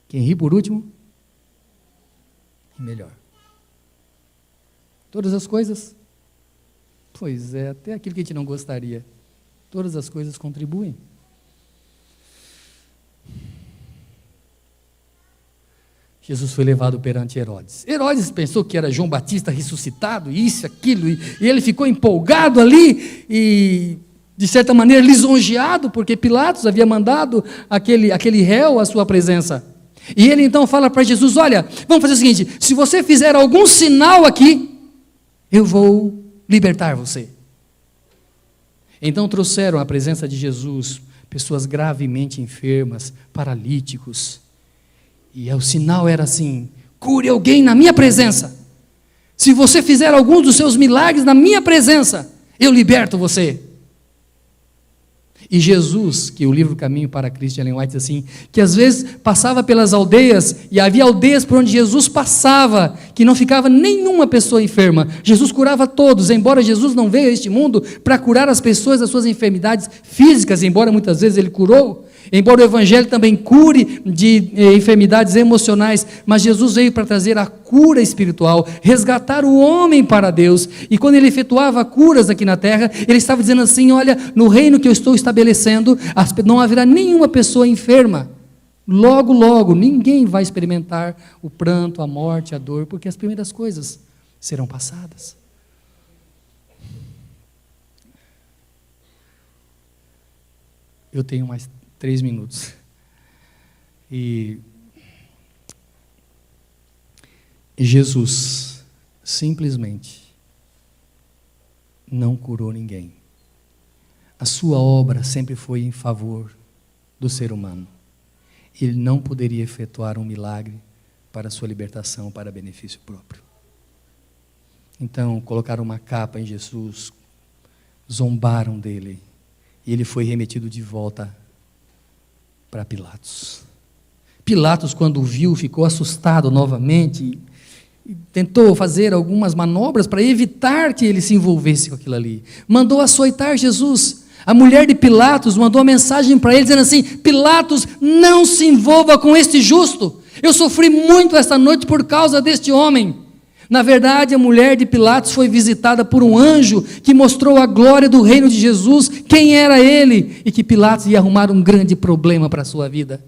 quem ri por último, ri melhor. Todas as coisas, pois é, até aquilo que a gente não gostaria, todas as coisas contribuem. Jesus foi levado perante Herodes. Herodes pensou que era João Batista ressuscitado, isso, aquilo, e ele ficou empolgado ali, e de certa maneira lisonjeado, porque Pilatos havia mandado aquele réu à sua presença. E ele então fala para Jesus, olha, vamos fazer o seguinte, se você fizer algum sinal aqui, eu vou libertar você. Então trouxeram à presença de Jesus pessoas gravemente enfermas, paralíticos, e o sinal era assim, cure alguém na minha presença. Se você fizer algum dos seus milagres na minha presença, eu liberto você. E Jesus, que o livro Caminho para Cristo de Ellen White diz assim, que às vezes passava pelas aldeias, e havia aldeias por onde Jesus passava, que não ficava nenhuma pessoa enferma. Jesus curava todos, embora Jesus não veio a este mundo para curar as pessoas das suas enfermidades físicas, embora muitas vezes ele curou, embora o Evangelho também cure de enfermidades emocionais, mas Jesus veio para trazer a cura espiritual, resgatar o homem para Deus. E quando ele efetuava curas aqui na terra, ele estava dizendo assim, olha, no reino que eu estou estabelecendo, não haverá nenhuma pessoa enferma. Logo, logo, ninguém vai experimentar o pranto, a morte, a dor, porque as primeiras coisas serão passadas. Eu tenho mais 3 minutos. E Jesus simplesmente não curou ninguém. A sua obra sempre foi em favor do ser humano. Ele não poderia efetuar um milagre para a sua libertação, para benefício próprio. Então, colocaram uma capa em Jesus, zombaram dele, e ele foi remetido de volta para Pilatos. Pilatos, quando o viu, ficou assustado novamente e tentou fazer algumas manobras para evitar que ele se envolvesse com aquilo ali. Mandou açoitar Jesus. A mulher de Pilatos mandou uma mensagem para ele dizendo assim, Pilatos, não se envolva com este justo. Eu sofri muito esta noite por causa deste homem. Na verdade, a mulher de Pilatos foi visitada por um anjo que mostrou a glória do reino de Jesus, quem era ele, e que Pilatos ia arrumar um grande problema para a sua vida.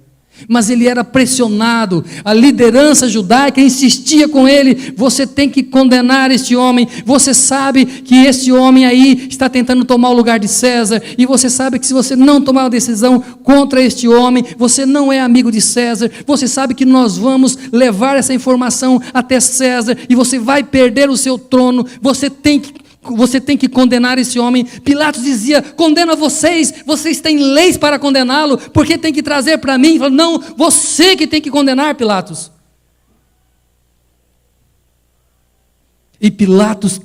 Mas ele era pressionado, a liderança judaica insistia com ele, você tem que condenar este homem, você sabe que este homem aí está tentando tomar o lugar de César, e você sabe que se você não tomar uma decisão contra este homem, você não é amigo de César, você sabe que nós vamos levar essa informação até César, e você vai perder o seu trono, você tem que condenar esse homem. Pilatos dizia, condena vocês têm leis para condená-lo, porque tem que trazer para mim? Ele falou, não, você que tem que condenar, Pilatos. E Pilatos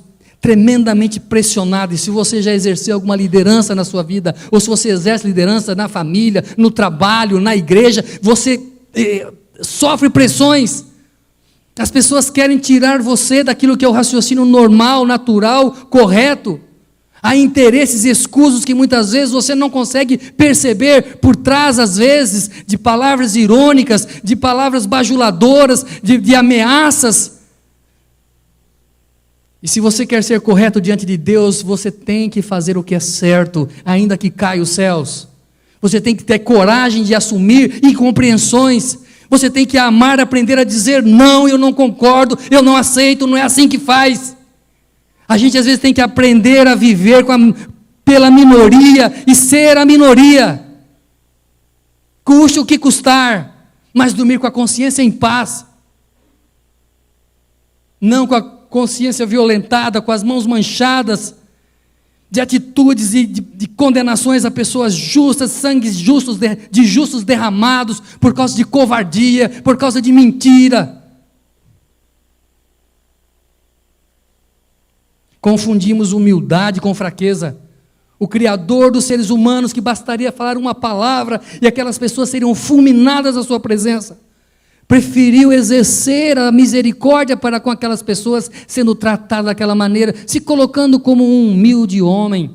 tremendamente pressionado, e se você já exerceu alguma liderança na sua vida, ou se você exerce liderança na família, no trabalho, na igreja, você sofre pressões. As pessoas querem tirar você daquilo que é o raciocínio normal, natural, correto. Há interesses escusos que muitas vezes você não consegue perceber por trás, às vezes, de palavras irônicas, de palavras bajuladoras, de ameaças. E se você quer ser correto diante de Deus, você tem que fazer o que é certo, ainda que caia os céus. Você tem que ter coragem de assumir incompreensões. Você tem que amar, aprender a dizer, não, eu não concordo, eu não aceito, não é assim que faz. A gente às vezes tem que aprender a viver pela minoria e ser a minoria. Custe o que custar, mas dormir com a consciência em paz. Não com a consciência violentada, com as mãos manchadas, de atitudes e de condenações a pessoas justas, sangues justos, de justos derramados, por causa de covardia, por causa de mentira. Confundimos humildade com fraqueza. O Criador dos seres humanos, que bastaria falar uma palavra e aquelas pessoas seriam fulminadas à sua presença, preferiu exercer a misericórdia para com aquelas pessoas, sendo tratado daquela maneira, se colocando como um humilde homem.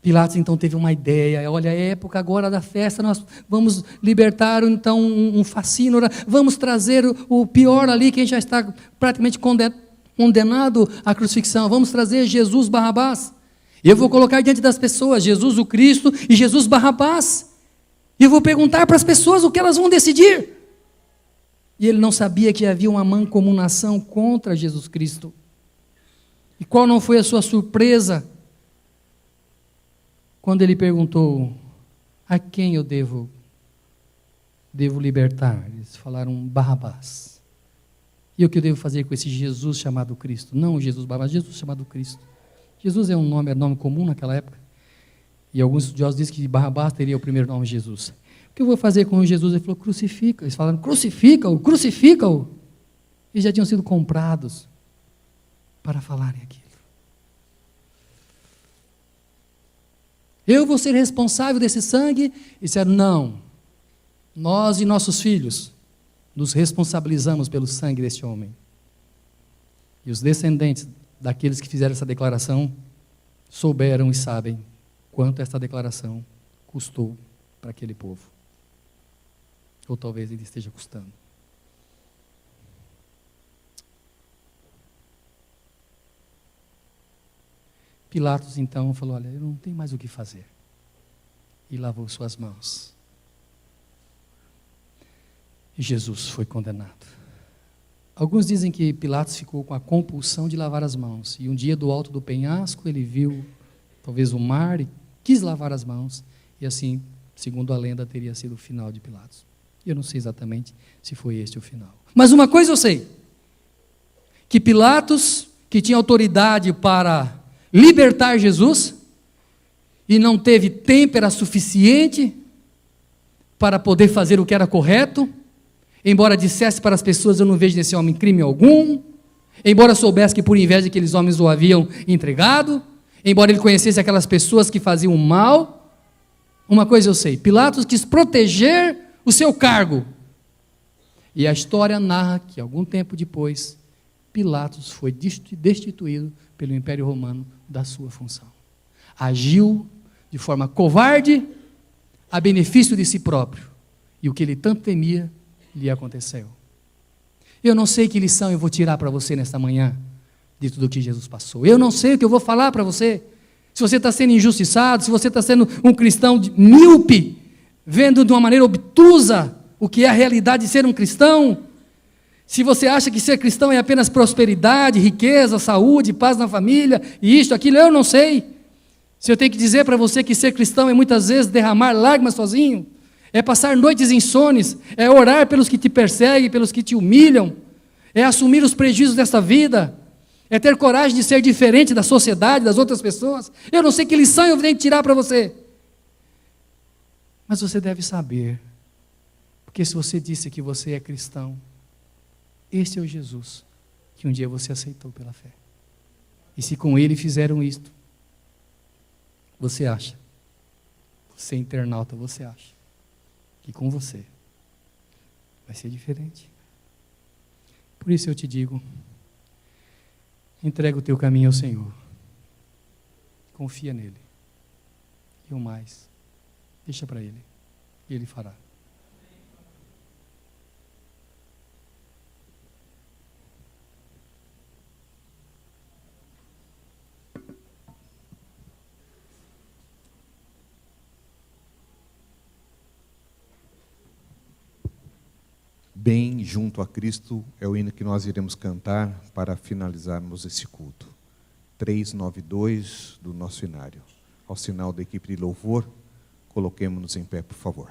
Pilatos então teve uma ideia, olha, é época agora da festa, nós vamos libertar então um facínora, vamos trazer o pior ali, quem já está praticamente condenado à crucifixão, vamos trazer Jesus Barrabás, e eu vou colocar diante das pessoas, Jesus o Cristo e Jesus Barrabás, e eu vou perguntar para as pessoas o que elas vão decidir. E ele não sabia que havia uma mancomunação contra Jesus Cristo. E qual não foi a sua surpresa quando ele perguntou, a quem eu devo libertar? Eles falaram, Barrabás. E o que eu devo fazer com esse Jesus chamado Cristo? Não o Jesus Barrabás, Jesus chamado Cristo. Jesus é um nome comum naquela época. E alguns estudiosos dizem que Barrabás teria o primeiro nome Jesus. O que eu vou fazer com Jesus? Ele falou, crucifica. Eles falaram, crucifica-o, crucifica-o. Eles já tinham sido comprados para falarem aquilo. Eu vou ser responsável desse sangue? E disseram, não. Nós e nossos filhos nos responsabilizamos pelo sangue deste homem. E os descendentes daqueles que fizeram essa declaração souberam e sabem quanto esta declaração custou para aquele povo. Ou talvez ele esteja custando. Pilatos então falou, olha, eu não tenho mais o que fazer. E lavou suas mãos. E Jesus foi condenado. Alguns dizem que Pilatos ficou com a compulsão de lavar as mãos. E um dia do alto do penhasco ele viu talvez o mar e quis lavar as mãos. E assim, segundo a lenda, teria sido o final de Pilatos. Eu não sei exatamente se foi este o final. Mas uma coisa eu sei. Que Pilatos, que tinha autoridade para libertar Jesus, e não teve têmpera suficiente para poder fazer o que era correto, embora dissesse para as pessoas, eu não vejo nesse homem crime algum, embora soubesse que por inveja aqueles homens o haviam entregado, embora ele conhecesse aquelas pessoas que faziam mal, uma coisa eu sei, Pilatos quis proteger o seu cargo, e a história narra que algum tempo depois, Pilatos foi destituído pelo Império Romano da sua função. Agiu de forma covarde, a benefício de si próprio, e o que ele tanto temia, lhe aconteceu. Eu não sei que lição eu vou tirar para você nesta manhã, de tudo o que Jesus passou. Eu não sei o que eu vou falar para você. Se você está sendo injustiçado, se você está sendo um cristão míope, vendo de uma maneira obtusa o que é a realidade de ser um cristão, se você acha que ser cristão é apenas prosperidade, riqueza, saúde, paz na família, e isto, aquilo, eu não sei. Se eu tenho que dizer para você que ser cristão é muitas vezes derramar lágrimas sozinho, é passar noites insones, é orar pelos que te perseguem, pelos que te humilham, é assumir os prejuízos desta vida, é ter coragem de ser diferente da sociedade, das outras pessoas. Eu não sei que lição eu tenho que tirar para você. Mas você deve saber, porque se você disse que você é cristão, este é o Jesus que um dia você aceitou pela fé. E se com ele fizeram isto, você acha, você internauta, você acha que com você vai ser diferente? Por isso eu te digo, entrega o teu caminho ao Senhor, confia nele, e o mais, deixa para ele, e ele fará. Bem junto a Cristo é o hino que nós iremos cantar para finalizarmos esse culto. 392 do nosso hinário. Ao sinal da equipe de louvor, coloquemo-nos em pé, por favor.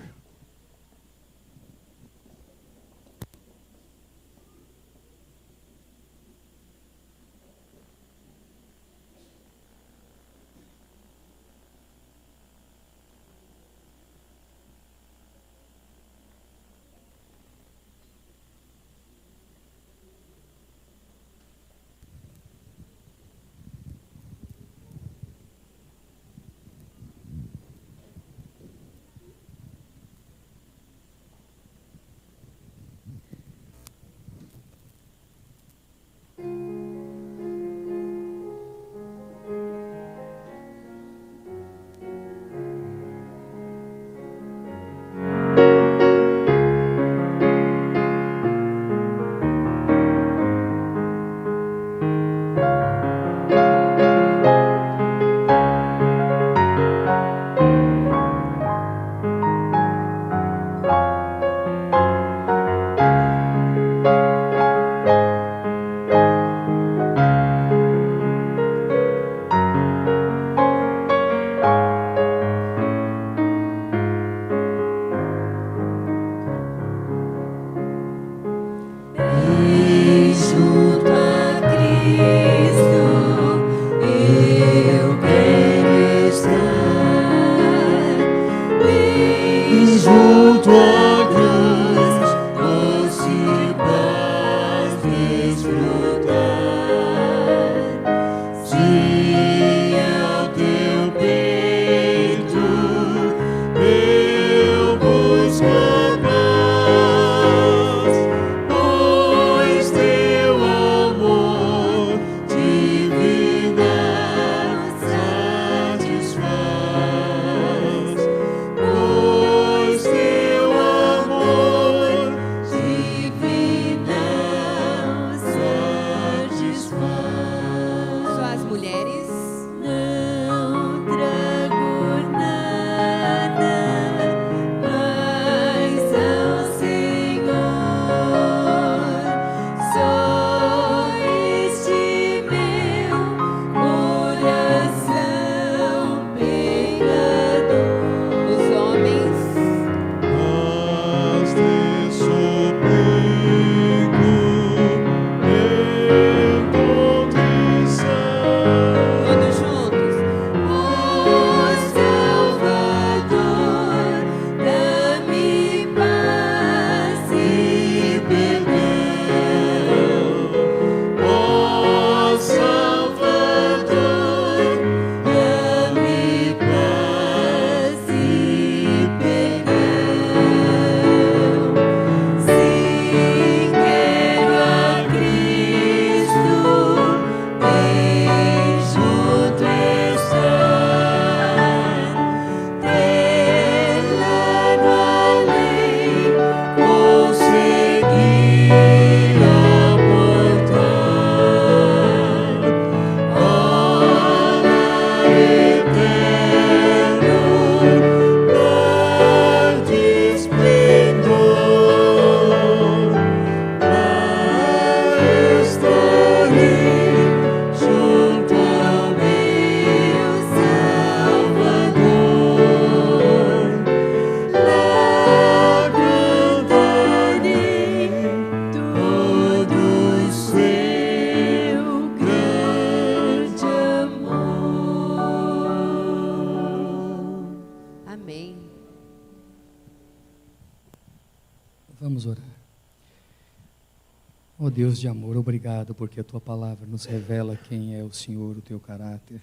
Deus de amor, obrigado porque a tua palavra nos revela quem é o Senhor, o teu caráter,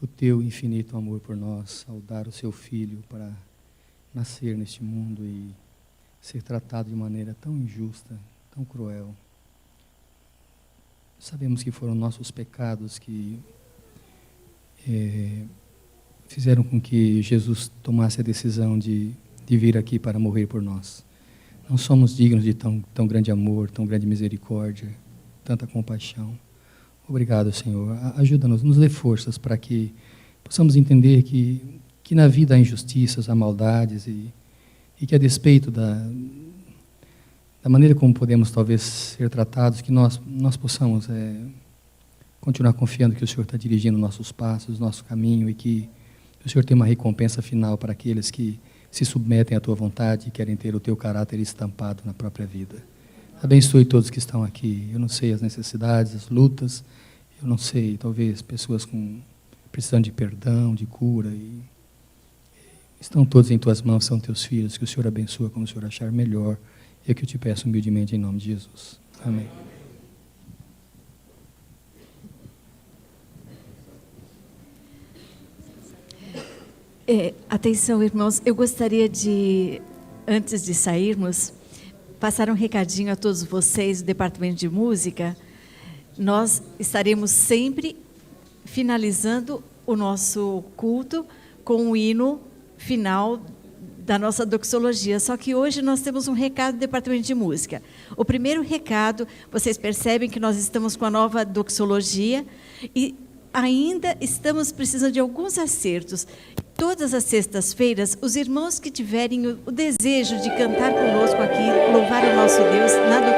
o teu infinito amor por nós, ao dar o seu filho para nascer neste mundo e ser tratado de maneira tão injusta, tão cruel. Sabemos que foram nossos pecados que fizeram com que Jesus tomasse a decisão de vir aqui para morrer por nós. Não somos dignos de tão grande amor, tão grande misericórdia, tanta compaixão. Obrigado, Senhor. Ajuda-nos, nos dê forças para que possamos entender que na vida há injustiças, há maldades e que a despeito da maneira como podemos talvez ser tratados, que nós possamos continuar confiando que o Senhor está dirigindo nossos passos, nosso caminho e que o Senhor tem uma recompensa final para aqueles que se submetem à tua vontade e querem ter o teu caráter estampado na própria vida. Abençoe todos que estão aqui. Eu não sei as necessidades, as lutas, eu não sei, talvez pessoas precisando de perdão, de cura. E estão todos em tuas mãos, são teus filhos, que o Senhor abençoe como o Senhor achar melhor. É o que eu te peço humildemente em nome de Jesus. Amém. Atenção, irmãos, eu gostaria de, antes de sairmos, passar um recadinho a todos vocês do Departamento de Música. Nós estaremos sempre finalizando o nosso culto com o hino final da nossa doxologia. Só que hoje nós temos um recado do Departamento de Música. O primeiro recado, vocês percebem que nós estamos com a nova doxologia e ainda estamos precisando de alguns acertos. Todas as sextas-feiras, os irmãos que tiverem o desejo de cantar conosco aqui, louvar o nosso Deus na doxologia,